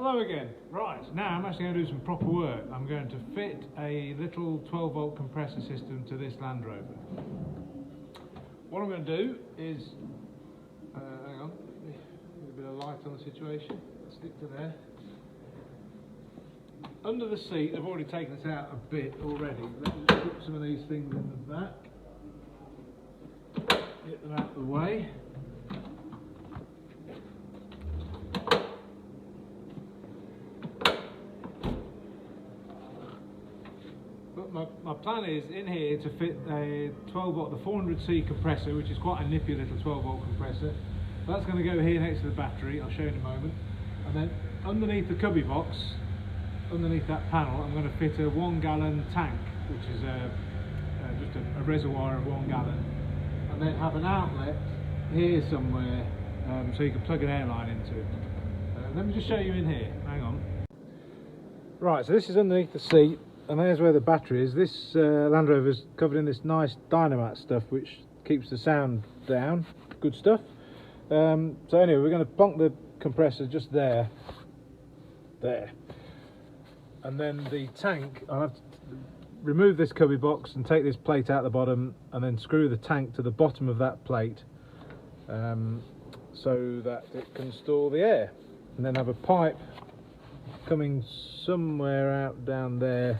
Hello again. Right, now I'm actually going to do some proper work. I'm going to fit a little 12 volt compressor system to this Land Rover. What I'm going to do is, hang on, a bit of light on the situation, stick to there. Under the seat, I've already taken this out a bit already. Let me just put some of these things in the back, get them out of the way. My plan is in here to fit a 12 volt, the 400C compressor, which is quite a nippy little 12 volt compressor. That's going to go here next to the battery, I'll show you in a moment. And then underneath the cubby box, underneath that panel, I'm going to fit a 1 gallon tank, which is just a reservoir of 1 gallon. And then have an outlet here somewhere, so you can plug an airline into it. Let me just show you in here, hang on. Right, so this is underneath the seat. And there's where the battery is. This Land Rover is covered in this nice dynamite stuff which keeps the sound down. Good stuff. So anyway, we're going to plonk the compressor just there. And then the tank, I'll have to remove this cubby box and take this plate out the bottom and then screw the tank to the bottom of that plate so that it can store the air. And then have a pipe coming somewhere out down there,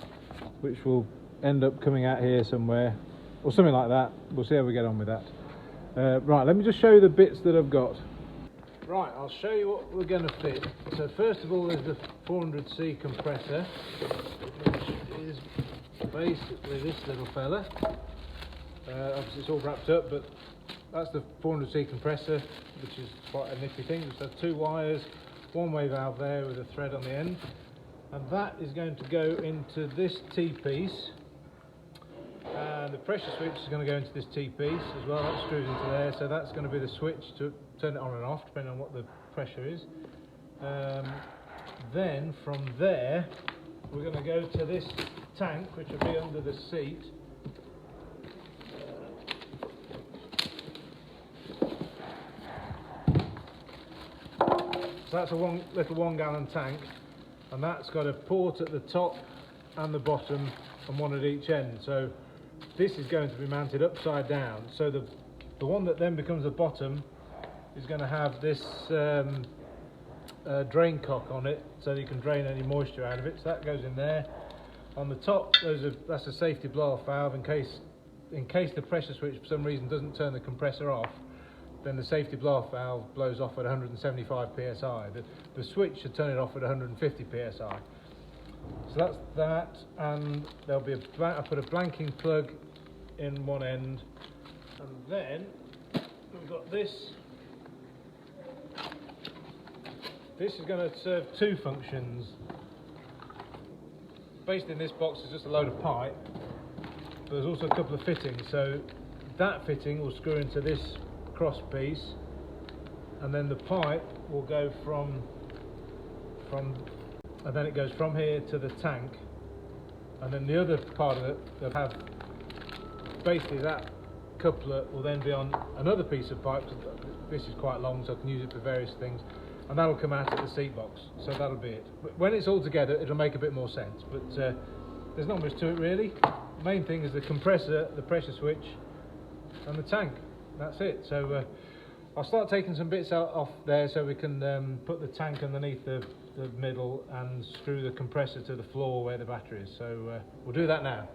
which will end up coming out here somewhere or something like that. We'll see how we get on with that. Right, let me just show you the bits that I've got. Right, I'll show you what we're going to fit. So first of all, there's the 400C compressor, which is basically this little fella. Obviously it's all wrapped up, but that's the 400C compressor, which is quite a nifty thing. Just has 2 wires, one-way valve there with a thread on the end, and that is going to go into this T-piece, and the pressure switch is going to go into this T-piece as well. That screws into there, so that's going to be the switch to turn it on and off depending on what the pressure is. Then from there we're going to go to this tank, which will be under the seat. So that's a little 1 gallon tank, and that's got a port at the top and the bottom and one at each end. So this is going to be mounted upside down. So the one that then becomes the bottom is going to have this drain cock on it, so that you can drain any moisture out of it. So that goes in there. On the top, that's a safety blow-off valve in case the pressure switch for some reason doesn't turn the compressor off. Then the safety blow-off valve blows off at 175 psi. The switch should turn it off at 150 psi. So that's that, and there'll be I put a blanking plug in one end, and then we've got this. This is going to serve 2 functions. Basically, in this box is just a load of pipe, but there's also a couple of fittings. So that fitting will screw into this cross piece, and then the pipe will go and then it goes from here to the tank, and then the other part of it, they'll have basically that coupler will then be on another piece of pipe. This is quite long, so I can use it for various things, and that'll come out of the seat box. So that'll be it. But when it's all together, it'll make a bit more sense, but there's not much to it really. The main thing is the compressor, the pressure switch, and the tank. That's it. So I'll start taking some bits out off there so we can put the tank underneath the middle and screw the compressor to the floor where the battery is. So we'll do that now.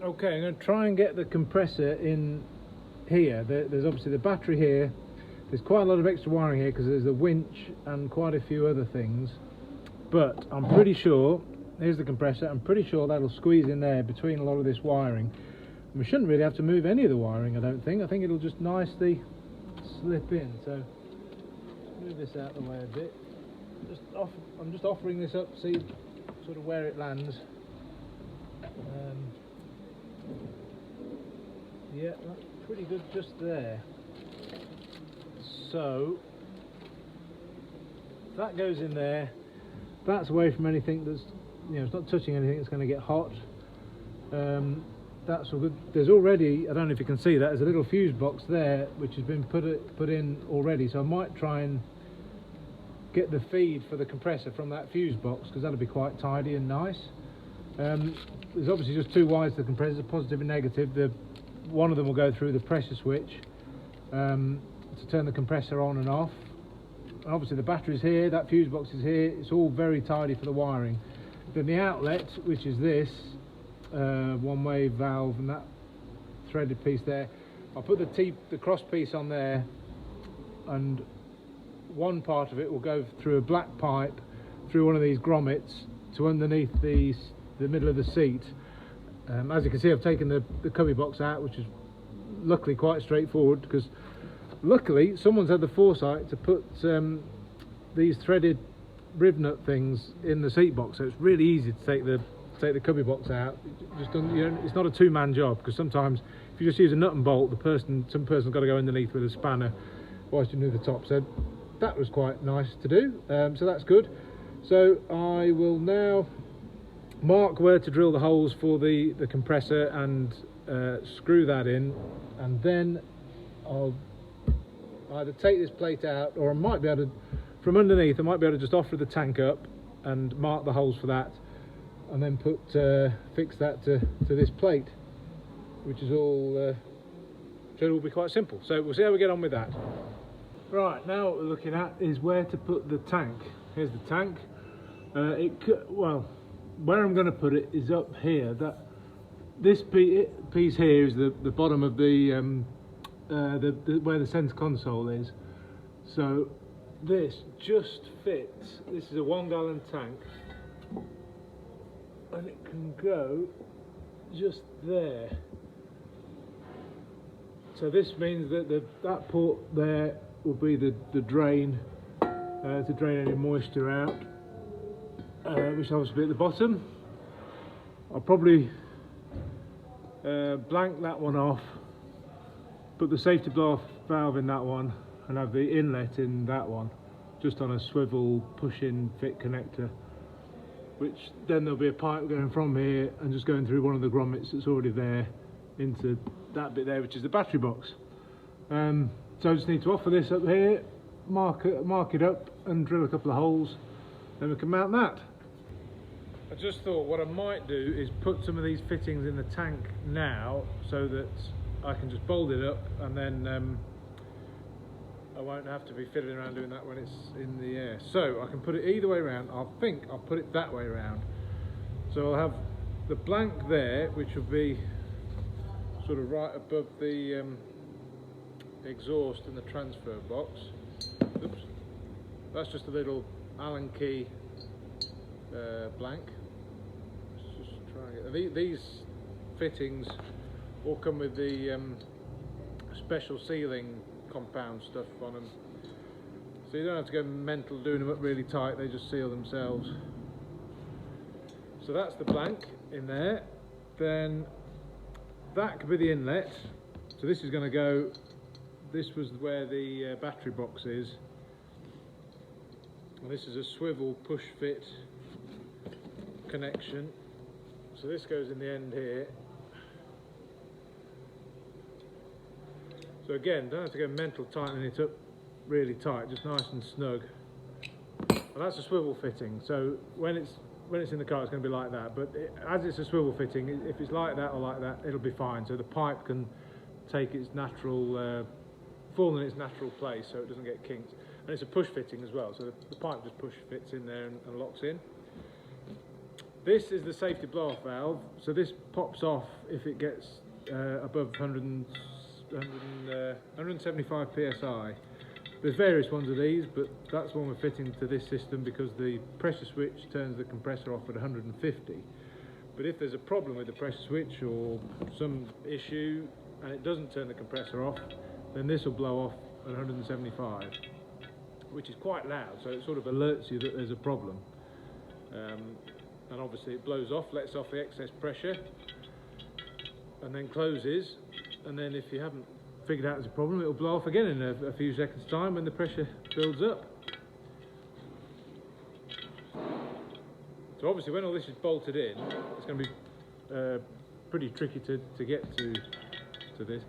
Okay, I'm going to try and get the compressor in here. There's obviously the battery here. There's quite a lot of extra wiring here because there's a winch and quite a few other things. But I'm pretty sure, here's the compressor, I'm pretty sure that'll squeeze in there between a lot of this wiring. We shouldn't really have to move any of the wiring, I don't think. I think it'll just nicely slip in. So move this out of the way a bit. I'm just offering this up, see sort of where it lands. Yeah, that's pretty good just there. So that goes in there. That's away from anything that's, it's not touching anything that's going to get hot. That's all good. There's already, I don't know if you can see that, there's a little fuse box there which has been put in already, so I might try and get the feed for the compressor from that fuse box, because that'll be quite tidy and nice. There's obviously just two wires to the compressor, positive and negative. One of them will go through the pressure switch to turn the compressor on and off. And obviously the battery's here, that fuse box is here, it's all very tidy for the wiring. Then the outlet, which is this one-way valve and that threaded piece there, I'll put the cross piece on there, and one part of it will go through a black pipe through one of these grommets to underneath the middle of the seat. As you can see, I've taken the cubby box out, which is luckily quite straightforward, because luckily someone's had the foresight to put these threaded riv nut things in the seat box, so it's really easy to take the cubby box out. It's not a two-man job, because sometimes if you just use a nut and bolt, some person's got to go underneath with a spanner whilst you do the top. So that was quite nice to do, so that's good. So I will now mark where to drill the holes for the compressor and screw that in, and then I'll either take this plate out, or I might be able to, from underneath, I might be able to just offer the tank up and mark the holes for that, and then fix that to this plate, which is all should all be quite simple. So we'll see how we get on with that. Right, now what we're looking at is where to put the tank. Here's the tank. Well, where I'm going to put it is up here. This piece here is the bottom of where the centre console is. So this just fits. This is a 1 gallon tank, and it can go just there. So this means that that port there will be the drain to drain any moisture out, which obviously be at the bottom. I'll probably blank that one off, put the safety blow-off valve in that one, and have the inlet in that one, just on a swivel push-in fit connector, which then there'll be a pipe going from here and just going through one of the grommets that's already there into that bit there, which is the battery box. So I just need to offer this up here, mark it up and drill a couple of holes, then we can mount that. I just thought what I might do is put some of these fittings in the tank now, so that I can just bolt it up, and then I won't have to be fiddling around doing that when it's in the air. So I can put it either way around. I think I'll put it that way around. So I'll have the blank there, which will be sort of right above the exhaust and the transfer box. Oops. That's just a little Allen key blank. Let's just try and get these fittings all come with the special sealing compound stuff on them, so you don't have to go mental doing them up really tight, they just seal themselves. So that's the blank in there. Then that could be the inlet. So this is going to go, this was where the battery box is, and this is a swivel push fit connection. So this goes in the end here. So again, don't have to go mental tightening it up really tight, just nice and snug. And that's a swivel fitting, so when it's in the car it's going to be like that, but as it's a swivel fitting, if it's like that or like that, it'll be fine. So the pipe can take its natural, fall in its natural place, so it doesn't get kinked. And it's a push fitting as well, so the pipe just push fits in there and locks in. This is the safety blow-off valve, so this pops off if it gets above 175 psi. There's various ones of these, but that's one we're fitting to this system because the pressure switch turns the compressor off at 150. But if there's a problem with the pressure switch or some issue and it doesn't turn the compressor off, then this will blow off at 175, which is quite loud, so it sort of alerts you that there's a problem. And obviously it blows off, lets off the excess pressure, and then closes. And then if you haven't figured out there's a problem, it'll blow off again in a few seconds time when the pressure builds up. So obviously when all this is bolted in, it's going to be pretty tricky to get to this.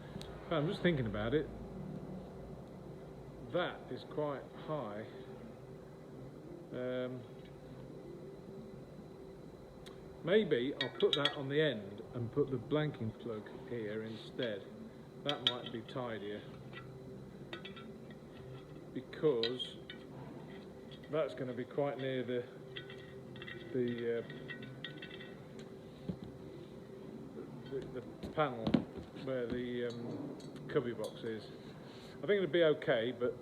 But I'm just thinking about it, that is quite high. Maybe I'll put that on the end and put the blanking plug here instead. That might be tidier, because that's going to be quite near the panel where the cubby box is. I think it'll be okay, but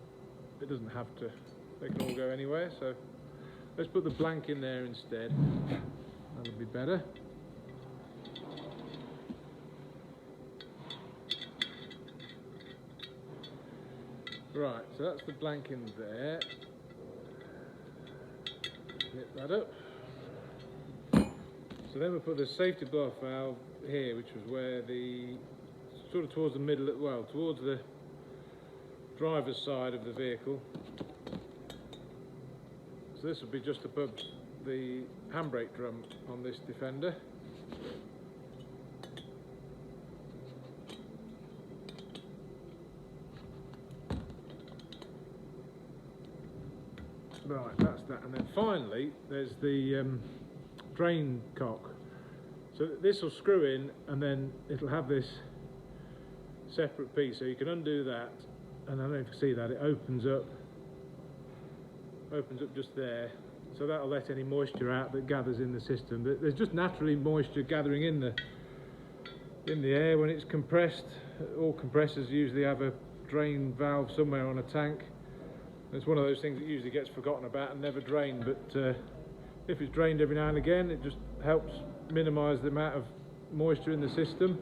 it doesn't have to. They can all go anywhere, so let's put the blank in there instead. That'll be better. Right, so that's the blank in there. Hit that up. So then we'll put the safety blow-off valve here, which was where the, sort of towards the middle, well, towards the driver's side of the vehicle. So this will be just above the handbrake drum on this Defender. Right, that's that. And then finally, there's the drain cock. So this will screw in, and then it'll have this separate piece. So you can undo that, and I don't know if you can see that, it opens up just there. So that'll let any moisture out that gathers in the system. There's just naturally moisture gathering in the air when it's compressed. All compressors usually have a drain valve somewhere on a tank. It's one of those things that usually gets forgotten about and never drained, but if it's drained every now and again, it just helps minimise the amount of moisture in the system.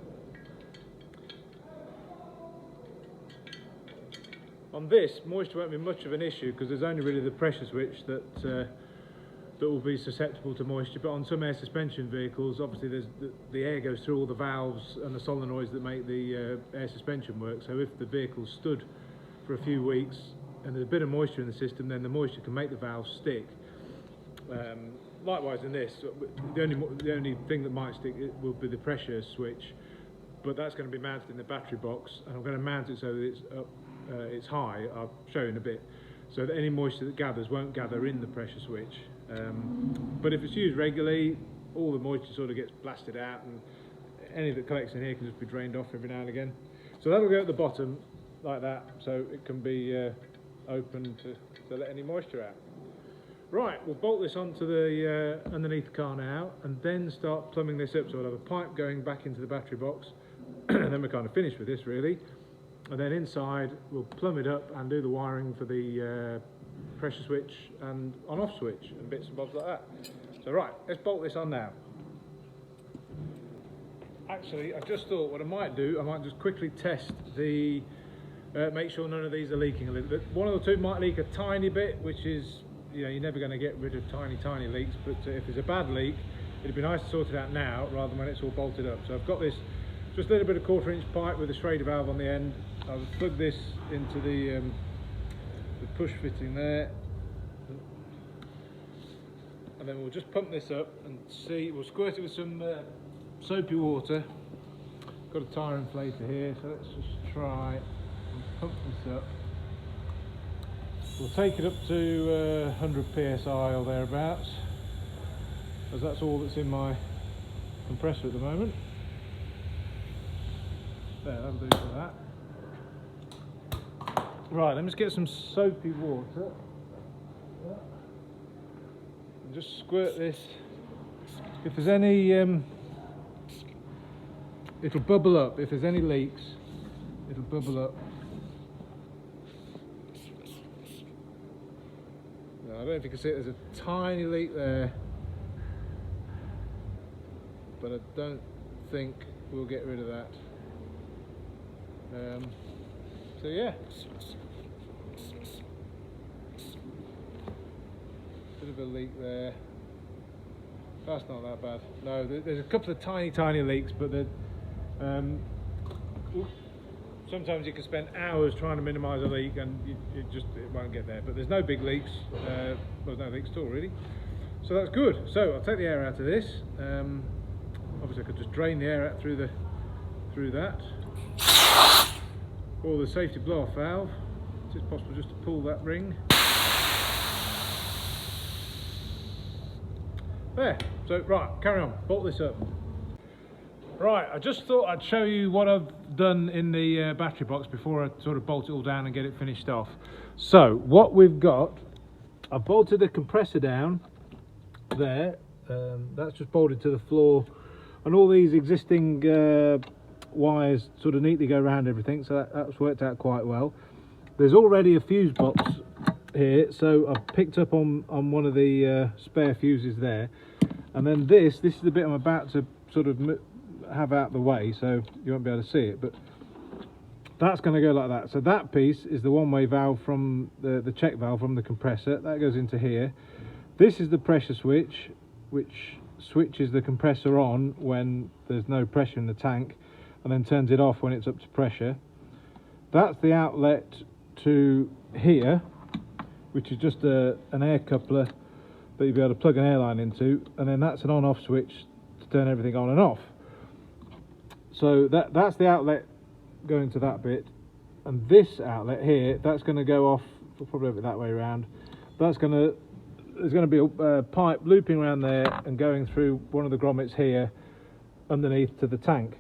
On this, moisture won't be much of an issue because there's only really the pressure switch that will be susceptible to moisture, but on some air suspension vehicles, obviously the air goes through all the valves and the solenoids that make the air suspension work. So if the vehicle's stood for a few weeks and there's a bit of moisture in the system, then the moisture can make the valves stick. Likewise in this, the only thing that might stick will be the pressure switch, but that's going to be mounted in the battery box, and I'm going to mount it so that it's up, it's high. I'll show you in a bit, so that any moisture that gathers won't gather in the pressure switch. But if it's used regularly, all the moisture sort of gets blasted out, and any that collects in here can just be drained off every now and again. So that'll go at the bottom like that, so it can be open to let any moisture out. Right, we'll bolt this onto the underneath the car now, and then start plumbing this up. So we'll have a pipe going back into the battery box, and then we're kind of finished with this really. And then inside we'll plumb it up and do the wiring for the pressure switch and on-off switch and bits and bobs like that. So right, let's bolt this on now. Actually, I just thought what I might do, I might just quickly test the, make sure none of these are leaking a little bit. One or two might leak a tiny bit, which is, you know, you're never going to get rid of tiny leaks, but if there's a bad leak, it'd be nice to sort it out now rather than when it's all bolted up. So I've got this just a little bit of 1/4 inch pipe with a Schrader valve on the end. I'll plug this into the push fitting there, and then we'll just pump this up and see. We'll squirt it with some soapy water. Got a tyre inflator here, so let's just try and pump this up. We'll take it up to 100 psi or thereabouts, as that's all that's in my compressor at the moment. There, that'll do for that. Right, let me just get some soapy water and just squirt this. If there's any, it'll bubble up. If there's any leaks, it'll bubble up. Now, I don't know if you can see it, there's a tiny leak there, but I don't think we'll get rid of that. So yeah, bit of a leak there. That's not that bad. No, there's a couple of tiny leaks, but sometimes you can spend hours trying to minimise a leak and it won't get there. But there's no big leaks. There's no leaks at all really. So that's good. So I'll take the air out of this. Obviously I could just drain the air out through that. Or the safety blow-off valve. It's possible just to pull that ring. There, so right, carry on, bolt this up. Right, I just thought I'd show you what I've done in the battery box before I sort of bolt it all down and get it finished off. So what we've got, I've bolted the compressor down there, that's just bolted to the floor, and all these existing wires sort of neatly go around everything, so that's worked out quite well. There's already a fuse box here, so I've picked up on one of the spare fuses there, and then this is the bit I'm about to sort of have out the way, so you won't be able to see it, but that's going to go like that. So that piece is the one-way valve from the check valve from the compressor, that goes into here. This is the pressure switch, which switches the compressor on when there's no pressure in the tank, and then turns it off when it's up to pressure. That's the outlet to here, which is just an air coupler that you'll be able to plug an air line into, and then that's an on-off switch to turn everything on and off. So that's the outlet going to that bit, and this outlet here, that's going to go off, we'll probably have it that way around. There's going to be a pipe looping around there and going through one of the grommets here underneath to the tank,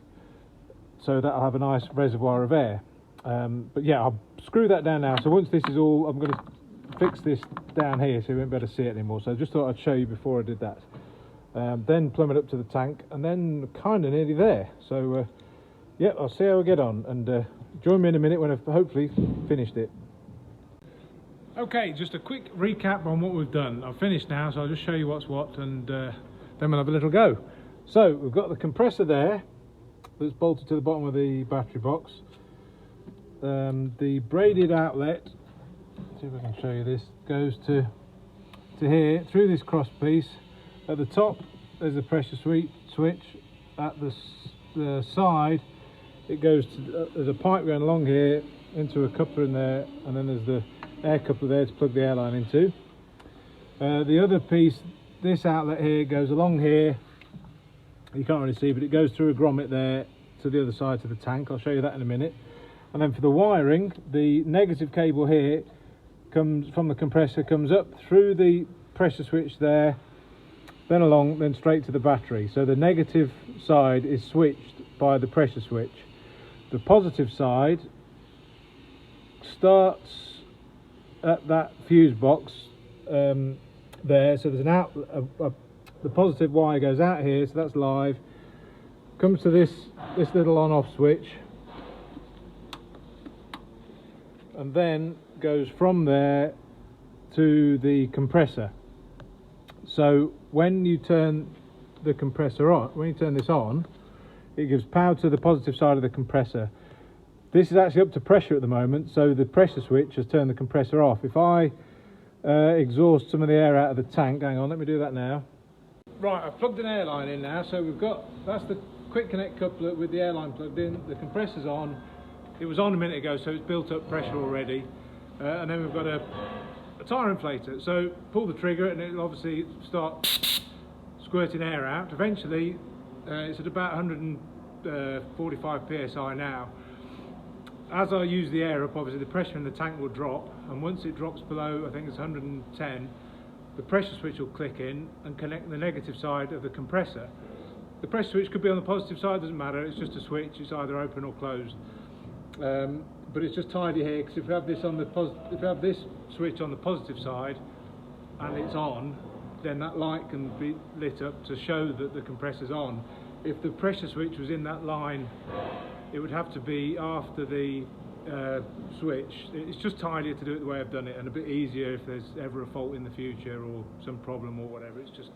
so that'll have a nice reservoir of air. But yeah, I'll screw that down now. So once this is all, I'm going to fix this down here so you won't be able to see it anymore. So I just thought I'd show you before I did that. Then plumb it up to the tank, and then kind of nearly there. So yeah, I'll see how we get on, and join me in a minute when I've hopefully finished it. Okay, just a quick recap on what we've done. I've finished now, so I'll just show you what's what, and then we'll have a little go. So we've got the compressor there that's bolted to the bottom of the battery box. The braided outlet, see if I can show you this, goes to here through this cross piece. At the top there's a pressure switch. At the side it goes to, there's a pipe going along here into a coupler in there, and then there's the air coupler there to plug the air line into. The other piece, this outlet here, goes along here. You can't really see, but it goes through a grommet there to the other side to the tank. I'll show you that in a minute. And then for the wiring, the negative cable here comes from the compressor, comes up through the pressure switch there, then along, then straight to the battery. So the negative side is switched by the pressure switch. The positive side starts at that fuse box there. So there's an out, the positive wire goes out here, so that's live. Comes to this little on-off switch, and then goes from there to the compressor. So when you turn the compressor on, when you turn this on, it gives power to the positive side of the compressor. This is actually up to pressure at the moment, so the pressure switch has turned the compressor off. If I exhaust some of the air out of the tank, hang on, let me do that now. Right, I've plugged an air line in now, so we've got, that's the quick connect coupler with the air line plugged in, the compressor's on. It was on a minute ago, so it's built up pressure already. And then we've got a tyre inflator. So pull the trigger and it'll obviously start squirting air out. Eventually, it's at about 145 psi now. As I use the air up, obviously the pressure in the tank will drop, and once it drops below, I think it's 110, the pressure switch will click in and connect the negative side of the compressor. The pressure switch could be on the positive side, doesn't matter, it's just a switch, it's either open or closed. But it's just tidy here, because if we have this on the if we have this switch on the positive side and it's on, then that light can be lit up to show that the compressor's on. If the pressure switch was in that line, it would have to be after the switch. It's just tidier to do it the way I've done it, and a bit easier if there's ever a fault in the future or some problem or whatever. It's just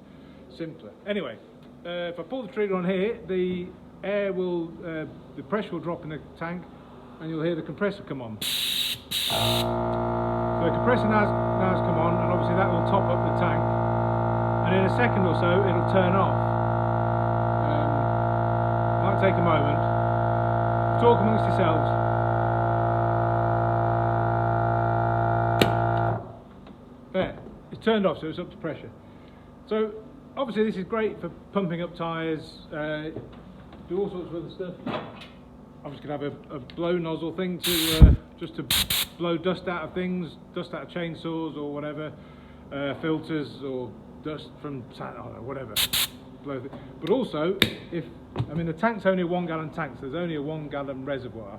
simpler. Anyway, if I pull the trigger on here, the air will, the pressure will drop in the tank, and you'll hear the compressor come on. So the compressor now's come on, and obviously that will top up the tank, and in a second or so it'll turn off. Might take a moment. Talk amongst yourselves. There, it's turned off, so it's up to pressure. So obviously this is great for pumping up tyres, do all sorts of other stuff. I'm just going to have a blow nozzle thing to just to blow dust out of things, dust out of chainsaws or whatever, filters or dust from whatever. But also, the tank's only a 1 gallon tank, so there's only a 1 gallon reservoir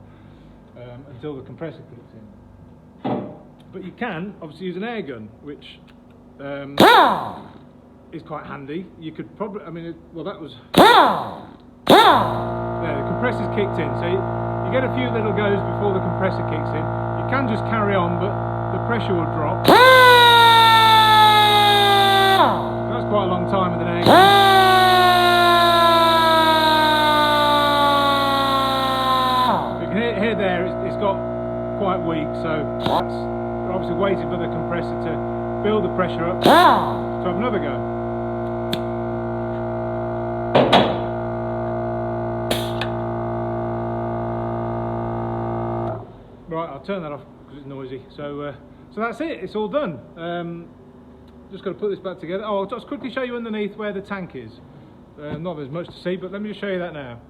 until the compressor kicks in. But you can obviously use an air gun, which is quite handy. You could probably, that was there. The compressor's kicked in, so you get a few little goes before the compressor kicks in. You can just carry on, but the pressure will drop. That's quite a long time with an air gun. You can hear there, it's got quite weak, so we're obviously waiting for the compressor to build the pressure up to have another go. Right, I'll turn that off because it's noisy. So that's it. It's all done. Just got to put this back together. Oh, I'll just quickly show you underneath where the tank is. Not there's much to see, but let me just show you that now.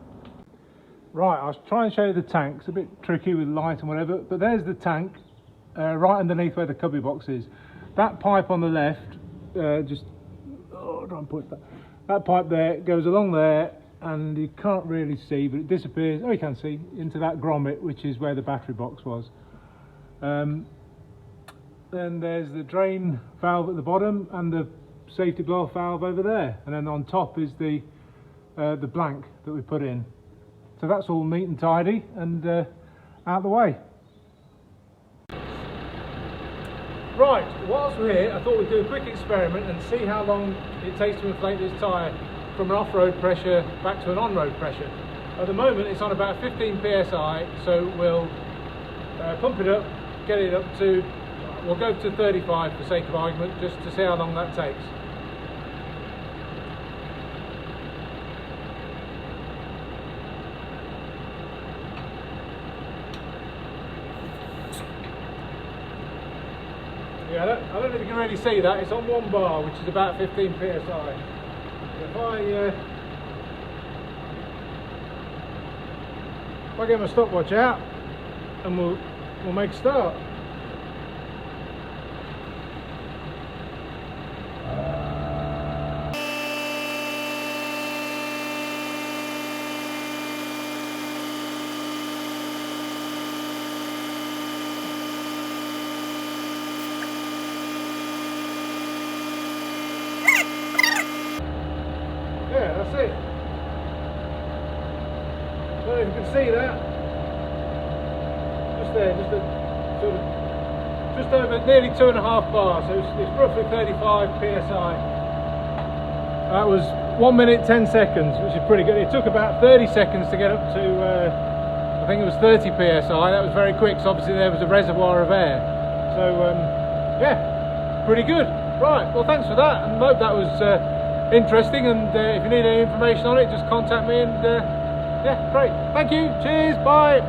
Right, I'll try and show you the tank. It's a bit tricky with light and whatever, but there's the tank right underneath where the cubby box is. That pipe on the left, try and put that pipe there goes along there, and you can't really see, but it disappears. Oh, you can see into that grommet, which is where the battery box was. Then there's the drain valve at the bottom and the safety blow-off valve over there, and then on top is the blank that we put in. So that's all neat and tidy and out of the way. Right, whilst we're here, I thought we'd do a quick experiment and see how long it takes to inflate this tyre from an off-road pressure back to an on-road pressure. At the moment it's on about 15 psi, so we'll pump it up, get it up to, we'll go to 35 for sake of argument, just to see how long that takes. Yeah, I don't know if you can really see that. It's on 1 bar, which is about 15 psi. If I get my stopwatch out, and we'll make a start. Yeah, that's it. I don't know if you can see that. Just there, just over nearly 2.5 bars, so it's roughly 35 psi. That was 1 minute 10 seconds, which is pretty good. It took about 30 seconds to get up to, I think it was 30 psi. That was very quick, so obviously there was a reservoir of air. So, yeah, pretty good. Right, well thanks for that, and I hope that was interesting, and if you need any information on it, just contact me, and yeah, great. Thank you, cheers, bye.